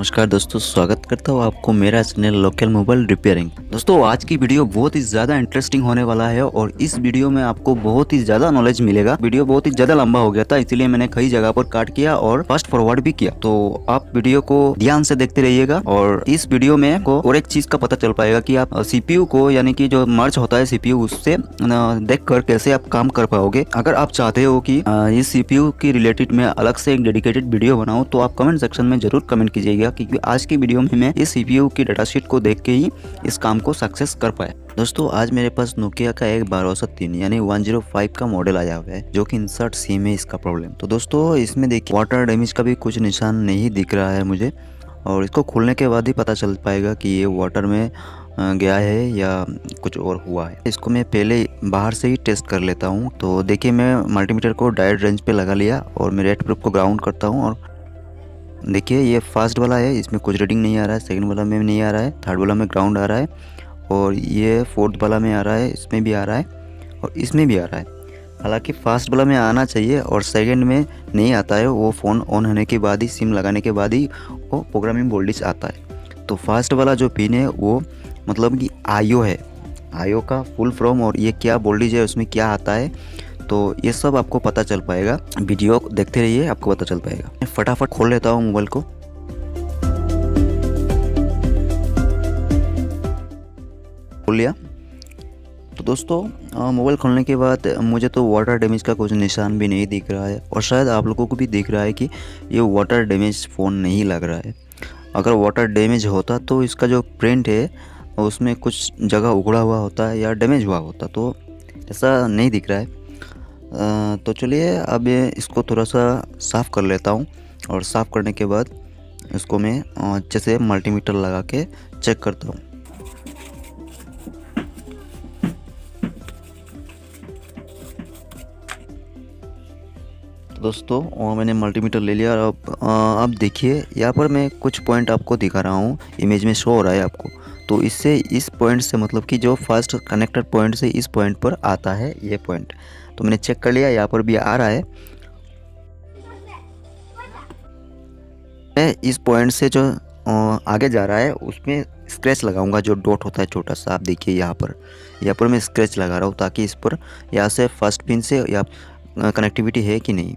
नमस्कार दोस्तों, स्वागत करता हूँ आपको मेरा चैनल लोकल मोबाइल रिपेयरिंग। दोस्तों आज की वीडियो बहुत ही ज़्यादा इंटरेस्टिंग होने वाला है और इस वीडियो में आपको बहुत ही ज़्यादा नॉलेज मिलेगा। वीडियो बहुत ही ज़्यादा लंबा हो गया था, इसलिए मैंने कई जगह पर काट किया और फास्ट फॉरवर्ड भी किया। तो आप वीडियो को ध्यान से देखते रहिएगा और इस वीडियो में आपको और एक चीज़ का पता चल पाएगा कि आप CPU को यानी कि जो मर्ज होता है CPU उससे देख कर कैसे आप काम कर पाओगे। अगर आप चाहते हो कि इस CPU की रिलेटेड में अलग से एक डेडिकेटेड वीडियो बनाऊँ तो आप कमेंट सेक्शन में जरूर कमेंट कीजिएगा, क्योंकि आज की वीडियो में मैं इस CPU की डाटाशीट को देख के ही इस काम को सक्सेस कर पाया। दोस्तों आज मेरे पास नोकिया का एक 1203 यानी 105 का मॉडल आया हुआ है, जो कि इंसर्ट सिम है इसका प्रॉब्लम। तो दोस्तों इसमें देखिए वाटर डैमेज का भी कुछ निशान नहीं दिख रहा है मुझे, और इसको खोलने के बाद ही पता चल पाएगा कि ये वाटर में गया है या कुछ और हुआ है। इसको मैं पहले बाहर से ही टेस्ट कर लेता हूँ। तो देखिए मैं मल्टीमीटर को डायरेक्ट रेंज पे लगा लिया और मैं रेड प्रूफ को ग्राउंड करता हूँ। और देखिए ये फर्स्ट वाला है, इसमें कुछ रीडिंग नहीं आ रहा है, सेकंड वाला में नहीं आ रहा है, थर्ड वाला में ग्राउंड आ रहा है, और ये फोर्थ वाला में आ रहा है, इसमें भी आ रहा है और इसमें भी आ रहा है। हालांकि फर्स्ट वाला में आना चाहिए और सेकंड में नहीं आता है, वो फ़ोन ऑन होने के बाद ही सिम लगाने के बाद ही वो प्रोग्रामिंग वोल्टेज आता है। तो फर्स्ट वाला जो पिन है वो मतलब कि आईओ है, आईओ का फुल फॉर्म, और ये क्या वोल्टेज है उसमें क्या आता है, तो ये सब आपको पता चल पाएगा। वीडियो देखते रहिए, आपको पता चल पाएगा। मैं फटाफट खोल लेता हूँ मोबाइल को। खोल लिया। तो दोस्तों मोबाइल खोलने के बाद मुझे तो वाटर डैमेज का कुछ निशान भी नहीं दिख रहा है, और शायद आप लोगों को भी दिख रहा है कि ये वाटर डैमेज फ़ोन नहीं लग रहा है। अगर वाटर डैमेज होता तो इसका जो प्रिंट है उसमें कुछ जगह उखड़ा हुआ होता है या डैमेज हुआ होता, तो ऐसा नहीं दिख रहा है। तो चलिए अब इसको थोड़ा सा साफ़ कर लेता हूँ, और साफ़ करने के बाद इसको मैं अच्छे से मल्टीमीटर लगा के चेक करता हूँ। तो दोस्तों मैंने मल्टीमीटर ले लिया। और अब देखिए यहाँ पर मैं कुछ पॉइंट आपको दिखा रहा हूँ, इमेज में शो हो रहा है आपको। तो इससे इस पॉइंट से मतलब कि जो फर्स्ट कनेक्टर पॉइंट से इस पॉइंट पर आता है ये पॉइंट, तो मैंने चेक कर लिया, यहाँ पर भी आ रहा है। मैं इस पॉइंट से जो आगे जा रहा है उसमें स्क्रैच लगाऊंगा, जो डॉट होता है छोटा सा। आप देखिए यहाँ पर मैं स्क्रैच लगा रहा हूँ, ताकि इस पर यहाँ से फर्स्ट पिन से या कनेक्टिविटी है कि नहीं।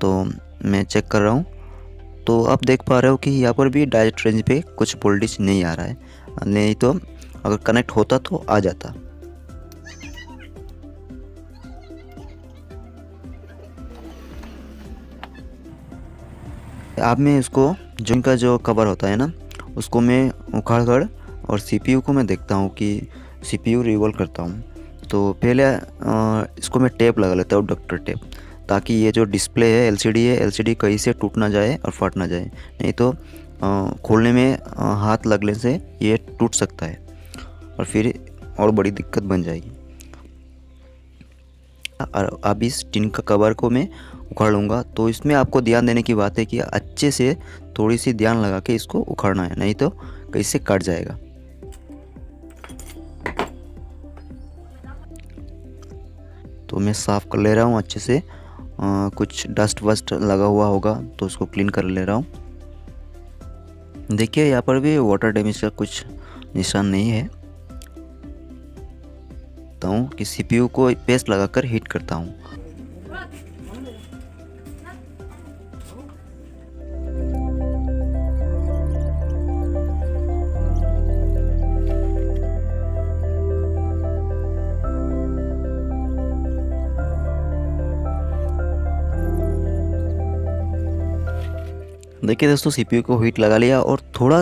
तो मैं चेक कर रहा हूँ, तो आप देख पा रहे हो कि यहाँ पर भी डायरेक्ट रेंज पे कुछ वोल्टेज नहीं आ रहा है, नहीं तो अगर कनेक्ट होता तो आ जाता। अब मैं इसको जो इनका जो कवर होता है ना उसको मैं उखाड़ कर और CPU को मैं देखता हूँ कि CPU रिवॉल्व करता हूँ। तो पहले इसको मैं टेप लगा लेता हूँ, डॉक्टर टेप, ताकि ये जो डिस्प्ले है LCD है, LCD कहीं से टूट ना जाए और फट ना जाए, नहीं तो खोलने में हाथ लगने से ये टूट सकता है और फिर और बड़ी दिक्कत बन जाएगी। और अब इस टिन का कवर को मैं उखाड़ लूँगा। तो इसमें आपको ध्यान देने की बात है कि अच्छे से थोड़ी सी ध्यान लगा के इसको उखाड़ना है, नहीं तो कहीं से कट जाएगा। तो मैं साफ़ कर ले रहा हूँ अच्छे से, कुछ डस्ट वस्ट लगा हुआ होगा तो उसको क्लीन कर ले रहा हूँ। देखिए यहाँ पर भी वाटर डैमेज का कुछ निशान नहीं है। तो कि CPU को पेस्ट लगाकर हीट करता हूँ। देखिए दोस्तों CPU को हीट लगा लिया, और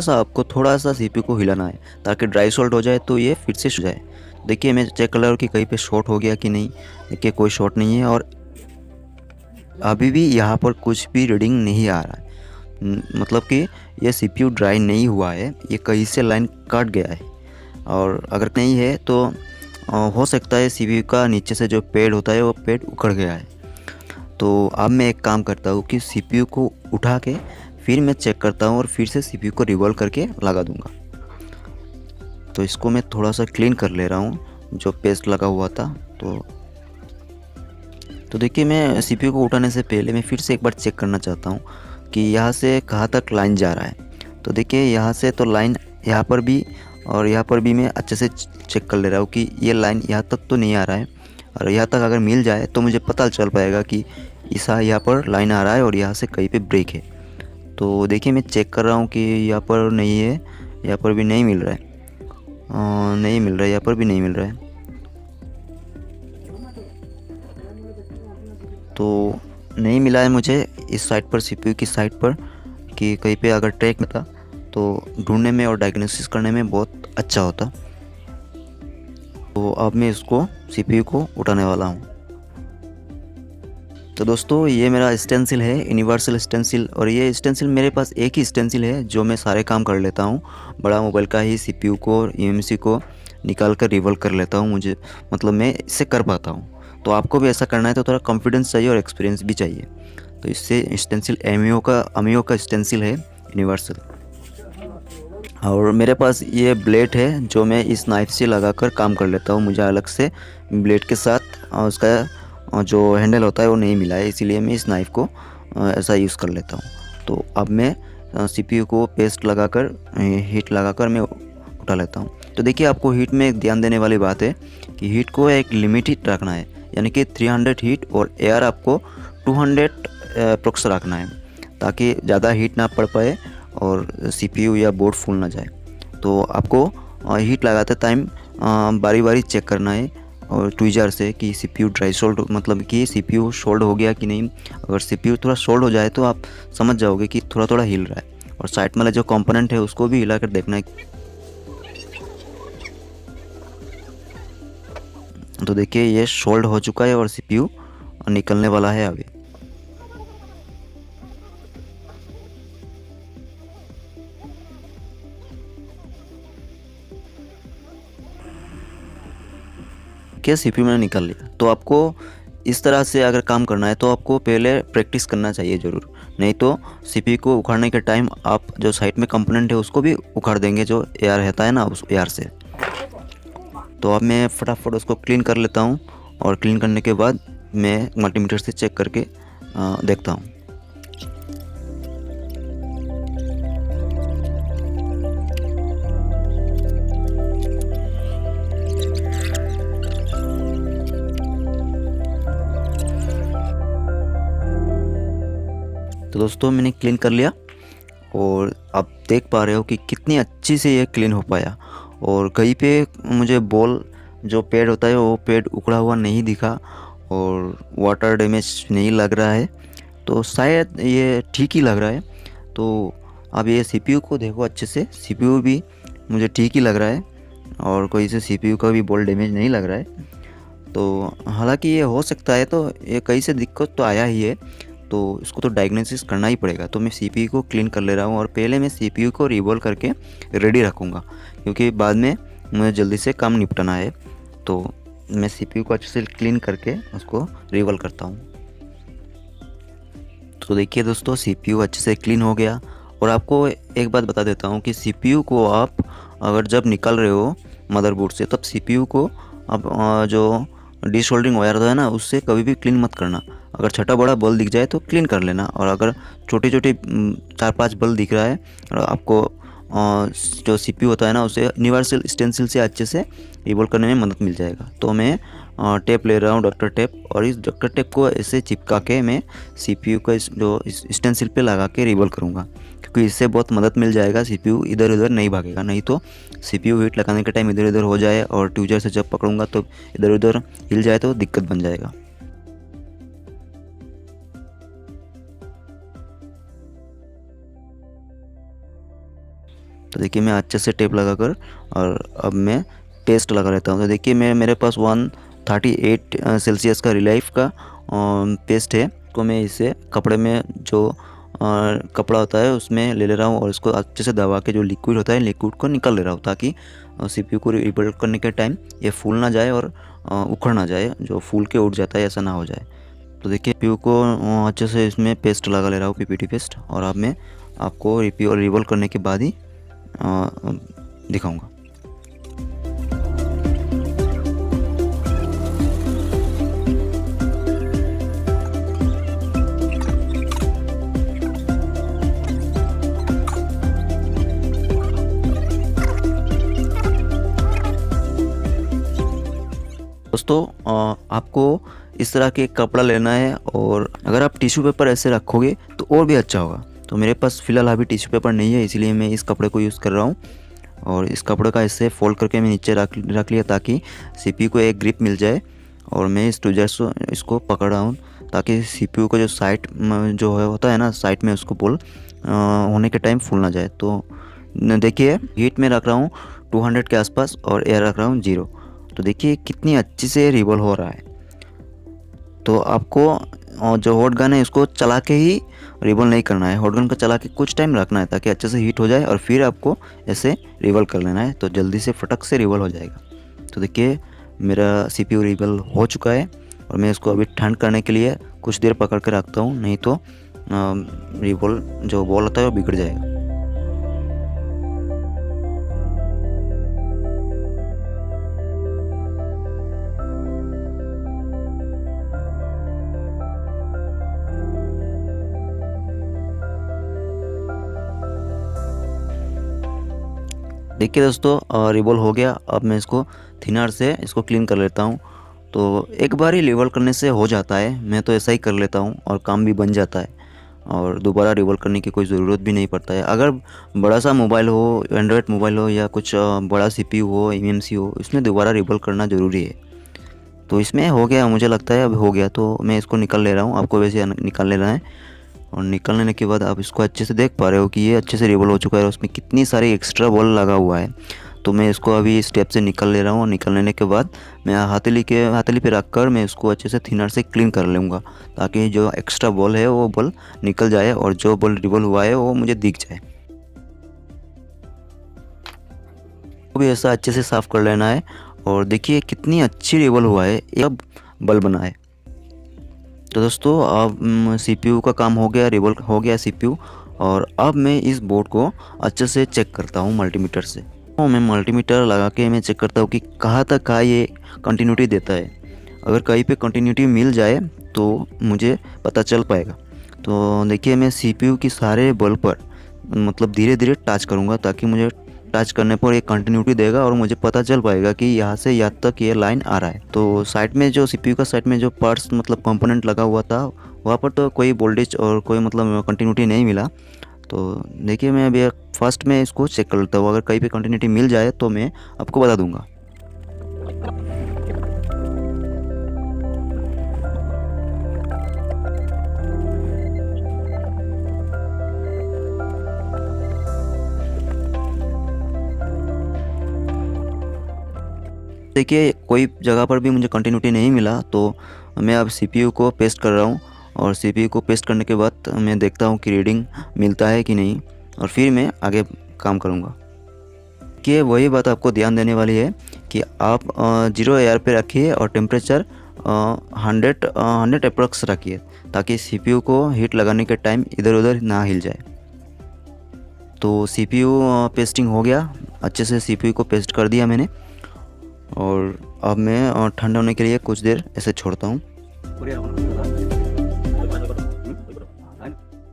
आपको थोड़ा सा CPU को हिलाना है ताकि ड्राई सॉल्ट हो जाए, तो ये फिर से सूख जाए। देखिए मैं चेक कर रहा हूँ कि कहीं पे शॉर्ट हो गया कि नहीं। देखिए कोई शॉर्ट नहीं है, और अभी भी यहाँ पर कुछ भी रीडिंग नहीं आ रहा है, मतलब कि ये CPU ड्राई नहीं हुआ है, ये कहीं से लाइन कट गया है। और अगर नहीं है तो हो सकता है CPU का नीचे से जो पैड होता है वो पैड उखड़ गया है। तो अब मैं एक काम करता हूँ कि CPU को उठा के फिर मैं चेक करता हूँ और फिर से CPU को रिवॉल्व करके लगा दूँगा। तो इसको मैं थोड़ा सा क्लीन कर ले रहा हूँ जो पेस्ट लगा हुआ था। तो तो देखिए मैं सीपीयू को उठाने से पहले मैं फिर से एक बार चेक करना चाहता हूँ कि यहाँ से कहाँ तक लाइन जा रहा है। तो देखिए यहाँ से तो लाइन यहाँ पर भी और यहाँ पर भी मैं अच्छे से चेक कर ले रहा हूँ कि ये लाइन यहाँ तक तो नहीं आ रहा है, और यहाँ तक अगर मिल जाए तो मुझे पता चल पाएगा कि यहाँ पर लाइन आ रहा है और यहाँ से कहीं पे ब्रेक है। तो देखिए मैं चेक कर रहा हूँ कि यहाँ पर नहीं है, यहाँ पर भी नहीं मिल रहा है, नहीं मिल रहा है, यहाँ पर भी नहीं मिल रहा है। तो नहीं मिला है मुझे इस साइड पर, सीपीयू की साइड पर, कि कहीं पे अगर ट्रैक में था तो ढूंढने में और डायग्नोसिस करने में बहुत अच्छा होता। तो अब मैं इसको सीपीयू को उठाने वाला हूँ। तो दोस्तों ये मेरा स्टेंसिल है, यूनिवर्सल स्टेंसिल, और ये स्टेंसिल मेरे पास एक ही स्टेंसिल है जो मैं सारे काम कर लेता हूँ। बड़ा मोबाइल का ही सीपीयू को, यूएमसी को निकाल कर रिवॉल्व कर लेता हूँ, मुझे मतलब मैं इससे कर पाता हूँ। तो आपको भी ऐसा करना है तो थोड़ा कॉन्फिडेंस चाहिए और एक्सपीरियंस भी चाहिए। तो इससे स्टेंसिल अमियो का स्टेंसिल है यूनिवर्सल। और मेरे पास ये ब्लेड है जो मैं इस नाइफ से लगाकर काम कर लेता हूँ। मुझे अलग से ब्लेड के साथ उसका जो हैंडल होता है वो नहीं मिला है, इसीलिए मैं इस नाइफ को ऐसा यूज़ कर लेता हूँ। तो अब मैं सीपीयू को पेस्ट लगाकर, हीट लगाकर मैं उठा लेता हूँ। तो देखिए आपको हीट में एक ध्यान देने वाली बात है कि हीट को एक लिमिट हीट रखना है, यानी कि 300 हीट, और एयर आपको 200 अप्रोक्स रखना है, ताकि ज़्यादा हीट ना पड़ पाए और सीपीयू या बोर्ड फूल ना जाए। तो आपको हीट लगाते टाइम बारी बारी चेक करना है और ट्विजर से कि सीपीयू ड्राई सोल्ड, मतलब कि सीपीयू सोल्ड हो गया कि नहीं। अगर सीपीयू थोड़ा सोल्ड हो जाए तो आप समझ जाओगे कि थोड़ा थोड़ा हिल रहा है, और साइड में जो कंपोनेंट है उसको भी हिला कर देखना है। तो देखिए ये सोल्ड हो चुका है और सीपीयू निकलने वाला है अभी। क्या सीपीयू मैंने निकाल लिया। तो आपको इस तरह से अगर काम करना है तो आपको पहले प्रैक्टिस करना चाहिए ज़रूर, नहीं तो सीपीयू को उखाड़ने के टाइम आप जो साइड में कंपोनेंट है उसको भी उखाड़ देंगे, जो एयर रहता है ना उस एयर से। तो अब मैं फटाफट उसको क्लीन कर लेता हूँ, और क्लीन करने के बाद मैं मल्टीमीटर से चेक करके देखता हूँ। तो दोस्तों मैंने क्लीन कर लिया, और आप देख पा रहे हो कि कितनी अच्छी से ये क्लीन हो पाया। और कहीं पे मुझे बॉल जो पैड होता है वो पैड उखड़ा हुआ नहीं दिखा, और वाटर डैमेज नहीं लग रहा है, तो शायद ये ठीक ही लग रहा है। तो अब ये सीपीयू को देखो अच्छे से, सीपीयू भी मुझे ठीक ही लग रहा है, और कोई से सीपीयू का भी बॉल डैमेज नहीं लग रहा है। तो हालांकि ये हो सकता है, तो ये कहीं से दिक्कत तो आया ही है, तो इसको तो डायग्नोसिस करना ही पड़ेगा। तो मैं सीपीयू को क्लीन कर ले रहा हूँ, और पहले मैं सीपीयू को रिवॉल्व करके रेडी रखूँगा, क्योंकि बाद में मुझे जल्दी से काम निपटाना है। तो मैं सीपीयू को अच्छे से क्लीन करके उसको रिवॉल्व करता हूँ। तो देखिए दोस्तों सीपीयू अच्छे से क्लीन हो गया। और आपको एक बात बता देता हूँ कि सीपीयू को आप अगर जब निकल रहे हो मदरबोर्ड से, तब सीपीयू को आप जो डिसोल्डरिंग वायर होता है ना, उससे कभी भी क्लीन मत करना। अगर छोटा बड़ा बल्ब दिख जाए तो क्लीन कर लेना, और अगर छोटे छोटे 4-5 बल्ब दिख रहा है और आपको जो सीपीयू होता है ना उसे यूनिवर्सल स्टेंसिल से अच्छे से रिवॉल्व करने में मदद मिल जाएगा। तो मैं टेप ले रहा हूँ, डॉक्टर टेप, और इस डॉक्टर टेप को ऐसे चिपका के मैं सीपीयू को जो स्टेंसिल पे लगा के रिवॉल्व करूँगा, क्योंकि इससे बहुत मदद मिल जाएगा। सीपीयू इधर उधर नहीं भागेगा, नहीं तो सीपीयू हीट लगाने के टाइम इधर उधर हो जाए और ट्यूजर से जब पकड़ूंगा तो इधर उधर हिल जाए तो दिक्कत बन जाएगा। तो देखिए मैं अच्छे से टेप लगाकर, और अब मैं पेस्ट लगा लेता हूँ। तो देखिए मेरे पास 138 सेल्सियस का रिलाइफ का पेस्ट है। तो मैं इसे कपड़े में जो कपड़ा होता है उसमें ले रहा हूँ, और इसको अच्छे से दबा के जो लिक्विड होता है लिक्विड को निकाल ले रहा हूँ, ताकि सीपीयू को रिबिल्ड करने के टाइम ये फूल ना जाए और उखड़ ना जाए, जो फूल के उठ जाता है ऐसा ना हो जाए। तो देखिए सीपीयू को अच्छे से इसमें पेस्ट लगा ले रहा हूँ, पीपीटी पेस्ट, और अब मैं आपको रिवॉल्व करने के बाद ही दिखाऊंगा। आपको इस तरह के कपड़ा लेना है, और अगर आप टिश्यू पेपर ऐसे रखोगे तो और भी अच्छा होगा। तो मेरे पास फ़िलहाल अभी टिश्यू पेपर नहीं है, इसलिए मैं इस कपड़े को यूज़ कर रहा हूँ। और इस कपड़े का ऐसे फोल्ड करके मैं नीचे रख लिया ताकि सीपीयू को एक ग्रिप मिल जाए। और मैं इस ट्विज़र से इसको पकड़ रहा हूँ ताकि सीपीयू का जो साइड जो होता है ना, साइड में उसको पुल होने के टाइम फूल ना जाए। तो देखिए हीट में रख रहा हूँ 200 के आसपास और एयर रख रहा हूँ 0। तो देखिए कितनी अच्छी से रिवॉल्व हो रहा है। तो आपको जो हॉट गन है उसको चला के ही रिवॉल्व नहीं करना है, हॉट गन को चला के कुछ टाइम रखना है ताकि अच्छे से हीट हो जाए, और फिर आपको ऐसे रिवॉल्व कर लेना है, तो जल्दी से फटक से रिवॉल्व हो जाएगा। तो देखिए मेरा सीपीयू रिवॉल्व हो चुका है, और मैं इसको अभी ठंड करने के लिए कुछ देर पकड़ के रखता हूँ, नहीं तो रिवॉल्व जो बॉल होता है वो बिगड़ जाएगा। देखिए दोस्तों रिवॉल्व हो गया। अब मैं इसको थिनर से इसको क्लीन कर लेता हूँ। तो एक बार ही रिवॉल्व करने से हो जाता है, मैं तो ऐसा ही कर लेता हूँ और काम भी बन जाता है, और दोबारा रिवॉल्व करने की कोई ज़रूरत भी नहीं पड़ता है। अगर बड़ा सा मोबाइल हो, एंड्रॉयड मोबाइल हो, या कुछ बड़ा सीपीयू हो, एमएमसी हो, इसमें दोबारा रिवॉल्व करना ज़रूरी है। तो इसमें हो गया, मुझे लगता है अब हो गया, तो मैं इसको निकाल ले रहा हूँ। आपको वैसे निकाल लेना है, और निकल लेने के बाद आप इसको अच्छे से देख पा रहे हो कि ये अच्छे से रिवॉल्व हो चुका है, और उसमें कितनी सारी एक्स्ट्रा बॉल लगा हुआ है। तो मैं इसको अभी स्टेप से निकल ले रहा हूँ, और निकल लेने के बाद मैं हथेली पे रख कर मैं इसको अच्छे से थिनर से क्लीन कर लूँगा, ताकि जो एक्स्ट्रा बॉल है वो बॉल निकल जाए, और जो बॉल रिवॉल्व हुआ है वो मुझे दिख जाए। वो भी ऐसा अच्छे से साफ़ कर लेना है। और देखिए कितनी अच्छी रिवॉल्व हुआ है, एक बल बना है। तो दोस्तों अब सीपीयू का काम हो गया, रिवॉल्व हो गया सीपीयू। और अब मैं इस बोर्ड को अच्छे से चेक करता हूँ मल्टीमीटर से। तो मैं मल्टीमीटर लगा के मैं चेक करता हूँ कि कहाँ तक का ये कंटिन्यूटी देता है। अगर कहीं पे कंटिन्यूटी मिल जाए तो मुझे पता चल पाएगा। तो देखिए मैं सीपीयू की सारे बल पर मतलब धीरे धीरे टच करूँगा, ताकि मुझे टच करने पर एक कंटिन्यूटी देगा और मुझे पता चल पाएगा कि यहाँ से यहाँ तक ये लाइन आ रहा है। तो साइड में जो सीपीयू का साइड में जो पार्ट्स मतलब कंपोनेंट लगा हुआ था, वहाँ पर तो कोई वोल्टेज और कोई मतलब कंटिन्यूटी नहीं मिला। तो देखिए मैं अभी फर्स्ट में इसको चेक कर लेता हूँ, अगर कहीं पे कंटिन्यूटी मिल जाए तो मैं आपको बता दूंगा। देखिए कोई जगह पर भी मुझे कंटिन्यूटी नहीं मिला, तो मैं अब सीपीयू को पेस्ट कर रहा हूँ, और सीपीयू को पेस्ट करने के बाद मैं देखता हूँ कि रीडिंग मिलता है कि नहीं, और फिर मैं आगे काम करूँगा। कि वही बात आपको ध्यान देने वाली है कि आप 0 एयर पे रखिए और टेम्परेचर 100 अप्रॉक्स रखिए, ताकि सीपीयू को हीट लगाने के टाइम इधर उधर ना हिल जाए। तो सीपीयू पेस्टिंग हो गया, अच्छे से सीपीयू को पेस्ट कर दिया मैंने, और अब मैं ठंडा होने के लिए कुछ देर ऐसे छोड़ता हूँ।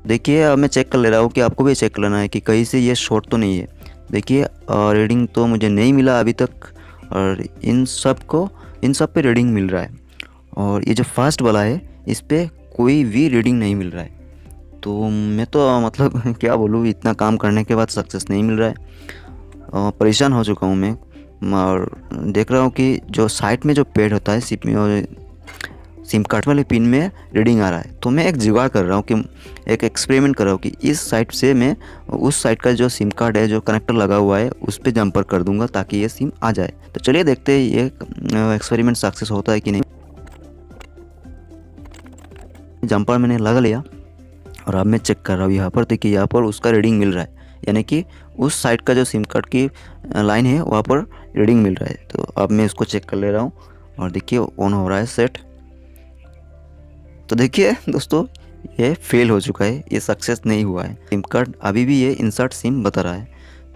देखिए अब मैं चेक कर ले रहा हूँ कि आपको भी चेक कर लेना है कि कहीं से ये शॉर्ट तो नहीं है। देखिए रीडिंग तो मुझे नहीं मिला अभी तक, और इन सब पे रीडिंग मिल रहा है, और ये जो फर्स्ट वाला है इस पर कोई भी रीडिंग नहीं मिल रहा है। तो मैं तो मतलब क्या बोलूँ, इतना काम करने के बाद सक्सेस नहीं मिल रहा है। परेशान हो चुका हूँ मैं, और देख रहा हूँ कि जो साइड में जो पैड होता है सिम कार्ड वाले पिन में रीडिंग आ रहा है। तो मैं एक जुगाड़ कर रहा हूँ कि एक एक्सपेरिमेंट कर रहा हूँ कि इस साइड से मैं उस साइड का जो सिम कार्ड है, जो कनेक्टर लगा हुआ है, उस पर जंपर कर दूंगा ताकि ये सिम आ जाए। तो चलिए देखते हैं ये एक्सपेरिमेंट सक्सेस होता है कि नहीं। जंपर मैंने लगा लिया, और अब मैं चेक कर रहा हूँ यहाँ पर। देखिए यहाँ पर उसका रीडिंग मिल रहा है, यानी कि उस साइड का जो सिम कार्ड की लाइन है वहाँ पर रीडिंग मिल रहा है। तो अब मैं इसको चेक कर ले रहा हूँ, और देखिए ऑन हो रहा है सेट। तो देखिए दोस्तों ये फेल हो चुका है, ये सक्सेस नहीं हुआ है। सिम कार्ड अभी भी ये इंसर्ट सिम बता रहा है।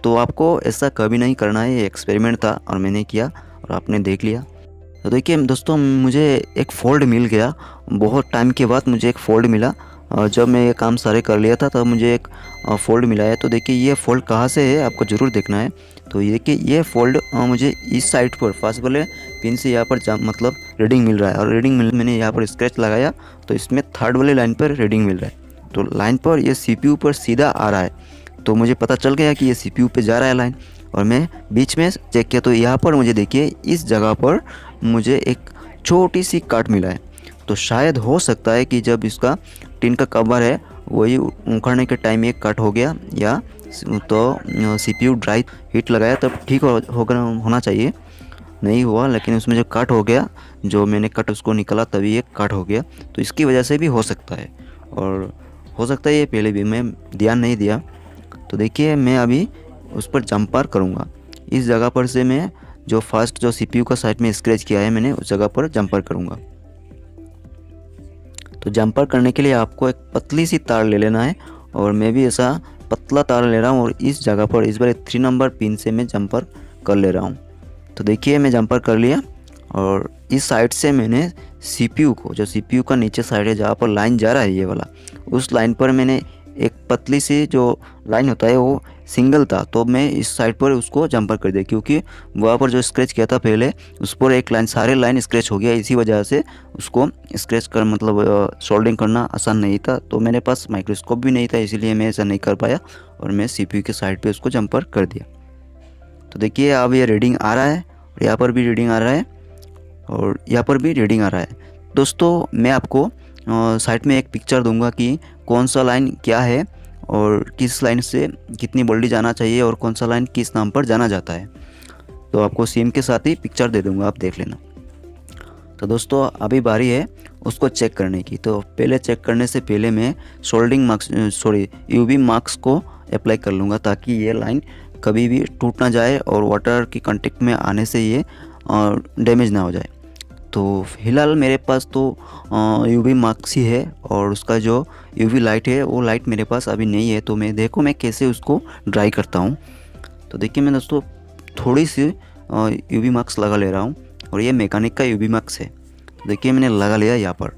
तो आपको ऐसा कभी नहीं करना है, ये एक्सपेरिमेंट था और मैंने किया और आपने देख लिया। तो देखिए दोस्तों मुझे एक फ़ोल्ड मिल गया, बहुत टाइम के बाद मुझे एक फ़ोल्ड मिला, जब मैं ये काम सारे कर लिया था तब मुझे एक फ़ोल्ड मिला है। तो देखिए ये फ़ोल्ड कहाँ से है आपको ज़रूर देखना है। तो ये देखिए ये फ़ोल्ड मुझे इस साइड पर फर्स्ट वाले पिन से यहाँ पर मतलब रीडिंग मिल रहा है, और रीडिंग मैंने यहाँ पर स्क्रैच लगाया तो इसमें थर्ड वाले लाइन पर रीडिंग मिल रहा है। तो लाइन पर ये CPU पर सीधा आ रहा है, तो मुझे पता चल गया कि ये CPU पे जा रहा है लाइन। और मैं बीच में चेक किया तो यहाँ पर मुझे देखिए इस जगह पर मुझे एक छोटी सी कट मिला है। तो शायद हो सकता है कि जब इसका टिन का कवर है वही उखड़ने के टाइम ये कट हो गया, या तो CPU ड्राई हीट लगाया तब ठीक होना चाहिए, नहीं हुआ, लेकिन उसमें जो कट हो गया, जो मैंने कट उसको निकाला तभी ये कट हो गया। तो इसकी वजह से भी हो सकता है, और हो सकता है ये पहले भी मैं ध्यान नहीं दिया। तो देखिए मैं अभी उस पर जंपर करूँगा। इस जगह पर से मैं जो फर्स्ट जो CPU का साइड में स्क्रैच किया है मैंने उस जगह पर जंपर करूँगा। तो जंपर करने के लिए आपको एक पतली सी तार ले लेना है, और मैं भी ऐसा पतला तार ले रहा हूँ, और इस जगह पर इस बार 3 नंबर पिन से मैं जंपर कर ले रहा हूँ। तो देखिए मैं जंपर कर लिया, और इस साइड से मैंने CPU को, जो CPU का नीचे साइड है जहाँ पर लाइन जा रहा है ये वाला, उस लाइन पर मैंने एक पतली सी जो लाइन होता है वो सिंगल था, तो मैं इस साइड पर उसको जंपर कर दिया, क्योंकि वहाँ पर जो स्क्रैच किया था पहले उस पर एक लाइन सारे लाइन स्क्रैच हो गया, इसी वजह से उसको स्क्रैच कर मतलब सोल्डिंग करना आसान नहीं था। तो मेरे पास माइक्रोस्कोप भी नहीं था, इसीलिए मैं ऐसा नहीं कर पाया, और मैं CPU के साइड पर उसको जंपर कर दिया। तो देखिए अब ये रीडिंग आ रहा है, और यहाँ पर भी रीडिंग आ रहा है, और यहाँ पर भी रीडिंग आ रहा है। दोस्तों मैं आपको साइड में एक पिक्चर दूंगा कि कौन सा लाइन क्या है, और किस लाइन से कितनी वोल्टेज जाना चाहिए, और कौन सा लाइन किस नाम पर जाना जाता है। तो आपको सिम के साथ ही पिक्चर दे दूंगा, आप देख लेना। तो दोस्तों अभी बारी है उसको चेक करने की। तो पहले चेक करने से पहले मैं UV मार्क्स को अप्लाई कर लूँगा, ताकि ये लाइन कभी भी टूट ना जाए और वाटर की कांटेक्ट में आने से ये डैमेज ना हो जाए। तो फिलहाल मेरे पास तो UV मार्क्स ही है, और उसका जो UV लाइट है वो लाइट मेरे पास अभी नहीं है। तो मैं कैसे उसको ड्राई करता हूँ। तो देखिए मैं दोस्तों थोड़ी सी UV मार्क्स लगा ले रहा हूँ, और ये मैकेनिक का UV मार्क्स है। तो देखिए मैंने लगा लिया यहाँ पर,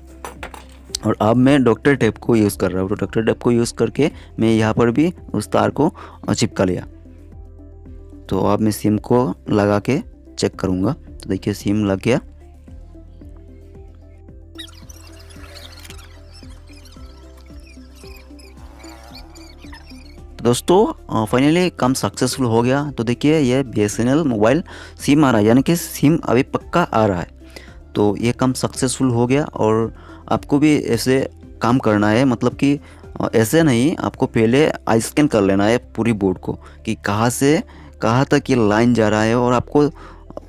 और अब मैं डॉक्टर टेप को यूज़ कर रहा हूँ। तो डॉक्टर टेप को यूज़ करके मैं यहाँ पर भी उस तार को चिपका लिया। तो अब मैं सिम को लगा के चेक करूँगा। तो देखिए सिम लग गया। दोस्तों फाइनली काम सक्सेसफुल हो गया। तो देखिए ये BSNL मोबाइल सिम आ रहा है, यानी कि सिम अभी पक्का आ रहा है। तो ये काम सक्सेसफुल हो गया, और आपको भी ऐसे काम करना है, मतलब कि ऐसे नहीं, आपको पहले आई स्कैन कर लेना है पूरी बोर्ड को कि कहाँ से कहाँ तक ये लाइन जा रहा है। और आपको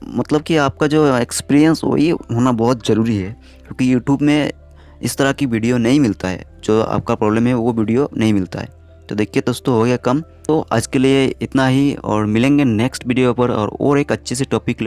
मतलब कि आपका जो एक्सपीरियंस वही होना बहुत ज़रूरी है, क्योंकि यूट्यूब में इस तरह की वीडियो नहीं मिलता है, जो आपका प्रॉब्लम है वो वीडियो नहीं मिलता है। तो देखिए दोस्तों हो गया कम। तो आज के लिए इतना ही, और मिलेंगे नेक्स्ट वीडियो पर और एक अच्छे से टॉपिक